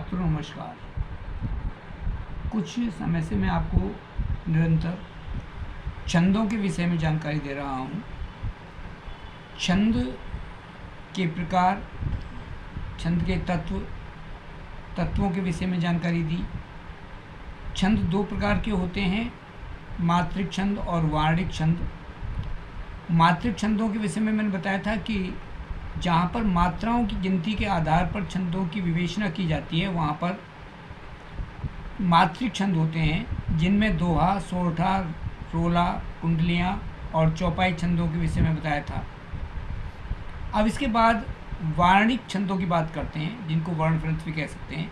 छात्रों नमस्कार। कुछ समय से मैं आपको निरंतर छंदों के विषय में जानकारी दे रहा हूँ। छंद के प्रकार, छंद के तत्वों के विषय में जानकारी दी। छंद दो प्रकार के होते हैं, मात्रिक छंद और वार्णिक छंद। मात्रिक छंदों के विषय में मैंने बताया था कि जहाँ पर मात्राओं की गिनती के आधार पर छंदों की विवेचना की जाती है वहाँ पर मात्रिक छंद होते हैं, जिनमें दोहा, सोरठा, रोला, कुंडलियाँ और चौपाई छंदों के विषय में बताया था। अब इसके बाद वार्णिक छंदों की बात करते हैं, जिनको वर्णग्रंथ भी कह सकते हैं।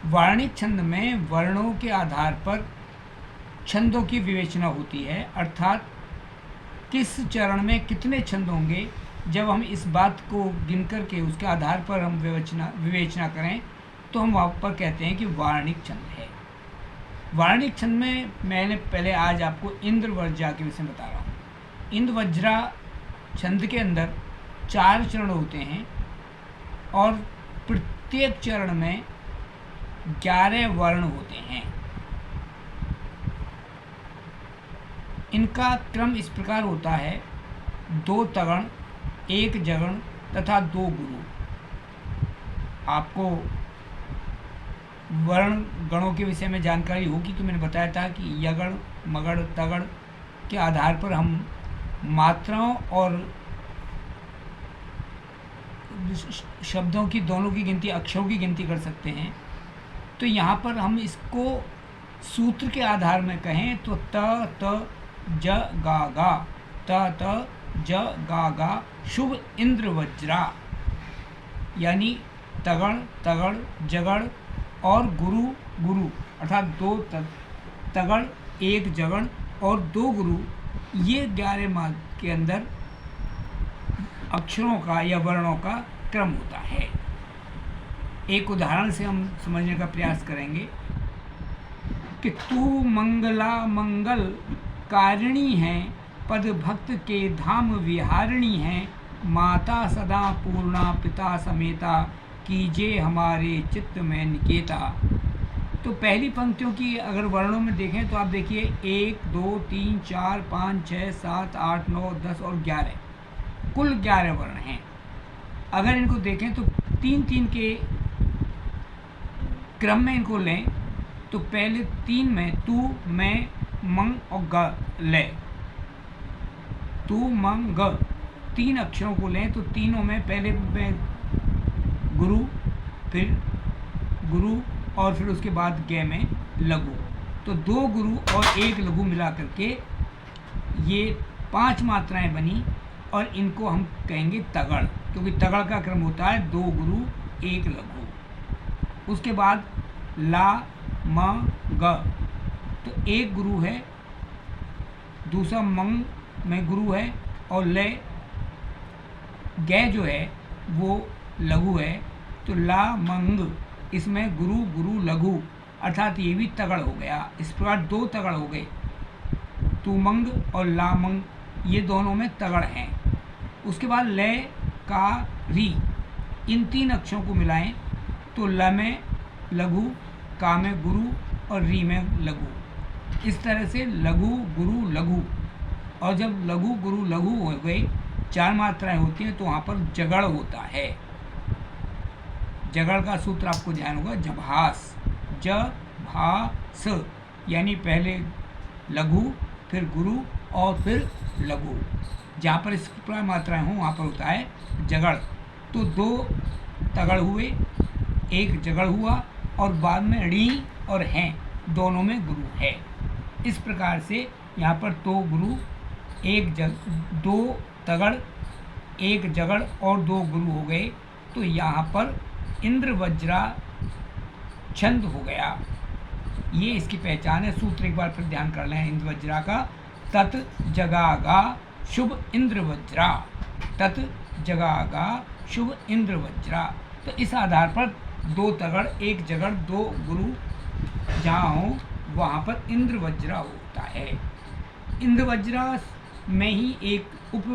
वार्णिक छंद में वर्णों के आधार पर छंदों की विवेचना होती है, अर्थात किस चरण में कितने छंद होंगे। जब हम इस बात को गिन करके उसके आधार पर हम विवेचना करें तो हम वहाँ पर कहते हैं कि वार्णिक छंद है। वार्णिक छंद में मैंने पहले आज आपको इंद्र वज्रा के विषय में बता रहा हूँ। इंद्र वज्रा छंद के अंदर 4 चरण होते हैं और प्रत्येक चरण में 11 वर्ण होते हैं। इनका क्रम इस प्रकार होता है: 2 तगण, 1 जगण तथा 2 गुरु। आपको वर्ण गणों के विषय में जानकारी होगी तो मैंने बताया था कि यगण, मगण, तगड़ के आधार पर हम मात्राओं और शब्दों की, दोनों की गिनती, अक्षरों की गिनती कर सकते हैं। तो यहाँ पर हम इसको सूत्र के आधार में कहें तो त ज गा गा, त ज गा गा, शुभ इंद्र वज्रा, यानी तगड़ तगड़, जगड़ और गुरु गुरु, अर्थात 2 तगड़, 1 जगड़ और 2 गुरु, ये 11 मार्ग के अंदर अक्षरों का या वर्णों का क्रम होता है। एक उदाहरण से हम समझने का प्रयास करेंगे कि तू मंगला मंगल कारिणी है, पद भक्त के धाम विहारिणी है, माता सदा पूर्णा पिता समेता, कीजे हमारे चित्त में निकेता। तो पहली पंक्तियों की अगर वर्णों में देखें तो आप देखिए 1 2 3 4 5 6 7 8 9 10 और 11, कुल 11 वर्ण हैं। अगर इनको देखें तो 3-3 के क्रम में इनको लें तो पहले 3 में तू, मैं, मंग और ग ले। तू, मंग, ग 3 अक्षरों को लें तो तीनों में पहले में गुरु, फिर गुरु और फिर उसके बाद गे में लघु। तो 2 गुरु और 1 लघु मिला करके ये 5 मात्राएं बनी और इनको हम कहेंगे तगड़, क्योंकि तगड़ का क्रम होता है 2 गुरु 1 लघु। उसके बाद ला, म, ग, तो 1 गुरु है, दूसरा मंग में गुरु है और ले, गे जो है वो लघु है। तो ला मंग, इसमें गुरु गुरु लघु, अर्थात ये भी तगड़ हो गया। इस प्रकार 2 तगड़ हो गए, तुमंग और लामंग, ये दोनों में तगड़ हैं। उसके बाद ले, का, री, इन 3 अक्षरों को मिलाएं तो ल में लघु, का में गुरु और री में लघु। इस तरह से लघु गुरु लघु, और जब लघु गुरु लघु हो गए, 4 मात्राएं होती हैं तो वहाँ पर जगड़ होता है। जगड़ का सूत्र आपको ध्यान होगा, जभास, ज भा स, यानी पहले लघु फिर गुरु और फिर लघु। जहाँ पर इस प्रकार मात्राएं हों वहाँ पर होता है जगड़। तो 2 तगड़ हुए, 1 जगड़ हुआ और बाद में री और हैं, दोनों में गुरु है। इस प्रकार से यहाँ पर 2 गुरु, 2 तगड़, 1 जगड़ और 2 गुरु हो गए। तो यहाँ पर इंद्र वज्रा छंद हो गया। ये इसकी पहचान है। सूत्र एक बार फिर ध्यान कर लें इंद्र वज्रा का, तत् जगागा शुभ इंद्र वज्रा, तत् जगागा शुभ इंद्र वज्रा। तो इस आधार पर 2 तगड़, 1 जगड़, 2 गुरु जहाँ हो वहाँ पर इंद्र वज्रा होता है। इंद्र वज्रा में ही एक उप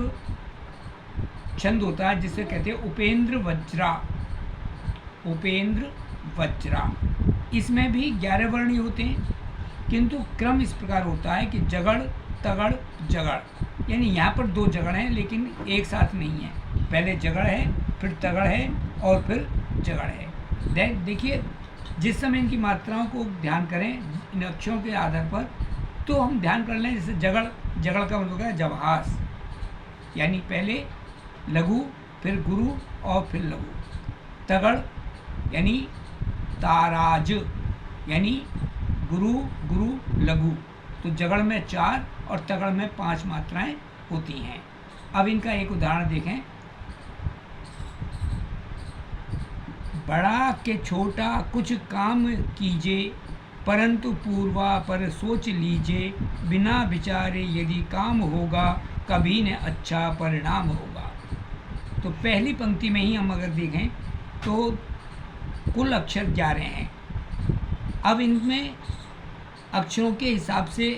छंद होता है जिसे कहते हैं उपेंद्र वज्रा। उपेंद्र वज्रा। इसमें भी 11 वर्ण ही होते हैं, किंतु क्रम इस प्रकार होता है कि जगड़ तगड़ जगड़, यानी यहाँ पर 2 जगड़ हैं लेकिन एक साथ नहीं है। पहले जगड़ है, फिर तगड़ है और फिर जगड़ है। देखिए, जिस समय इनकी मात्राओं को ध्यान करें इन अक्षरों के आधार पर, तो हम ध्यान कर लें। जैसे जगड़, जगड़ का मतलब है जवास, यानी पहले लघु फिर गुरु और फिर लघु। तगड़ यानी ताराज, यानी गुरु गुरु लघु। तो जगड़ में 4 और तगड़ में 5 मात्राएं होती हैं। अब इनका एक उदाहरण देखें। बड़ा के छोटा कुछ काम कीजिए, परंतु पूर्वा पर सोच लीजिए, बिना विचारे यदि काम होगा कभी न अच्छा परिणाम होगा। तो पहली पंक्ति में ही हम अगर देखें तो कुल अक्षर 11 हैं। अब इनमें अक्षरों के हिसाब से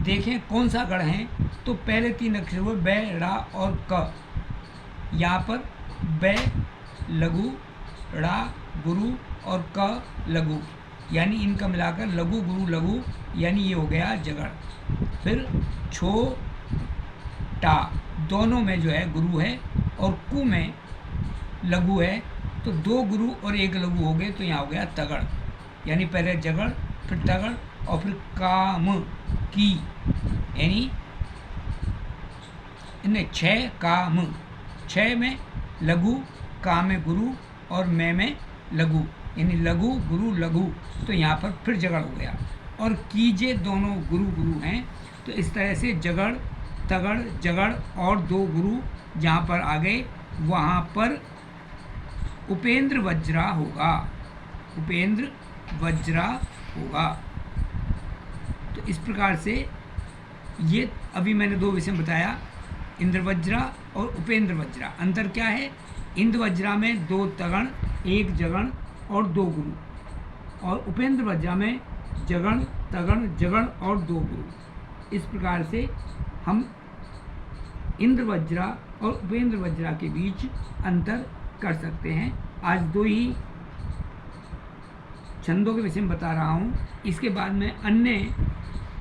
देखें कौन सा गढ़ है। तो पहले 3 अक्षर हुए बै, रा और क। यहाँ पर बै लघु, रा गुरु और क लघु, यानी इनका मिलाकर लघु गुरु लघु, यानी ये हो गया जगड़। फिर छो टा, दोनों में जो है गुरु है और कु में लघु है, तो 2 गुरु और 1 लघु हो गए, तो यहाँ हो गया तगड़। यानी पहले जगड़ फिर तगड़ और फिर काम की, यानी इन्हें 6 काम, 6 में लघु, का में गुरु और में लघु, यानी लघु गुरु लघु, तो यहाँ पर फिर जगड़ हो गया। और कीजे दोनों गुरु गुरु हैं, तो इस तरह से जगड़ तगड़ जगड़ और 2 गुरु जहाँ पर आ गए वहाँ पर उपेंद्र वज्रा होगा, उपेंद्र वज्रा होगा। तो इस प्रकार से ये अभी मैंने 2 विषय बताया, इंद्र वज्रा और उपेंद्र वज्रा। अंतर क्या है? इंद्र वज्रा में 2 तगण 1 जगण और 2 गुरु, और उपेंद्र वज्रा में जगण तगण जगण और 2 गुरु। इस प्रकार से हम इंद्र वज्रा और उपेंद्र वज्रा के बीच अंतर कर सकते हैं। आज 2 ही छंदों के विषय में बता रहा हूँ, इसके बाद में अन्य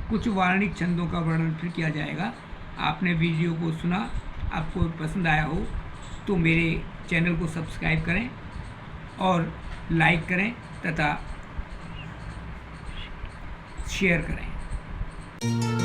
कुछ वार्णिक छंदों का वर्णन फिर किया जाएगा। आपने वीडियो को सुना, आपको पसंद आया हो तो मेरे चैनल को सब्सक्राइब करें और लाइक करें तथा शेयर करें।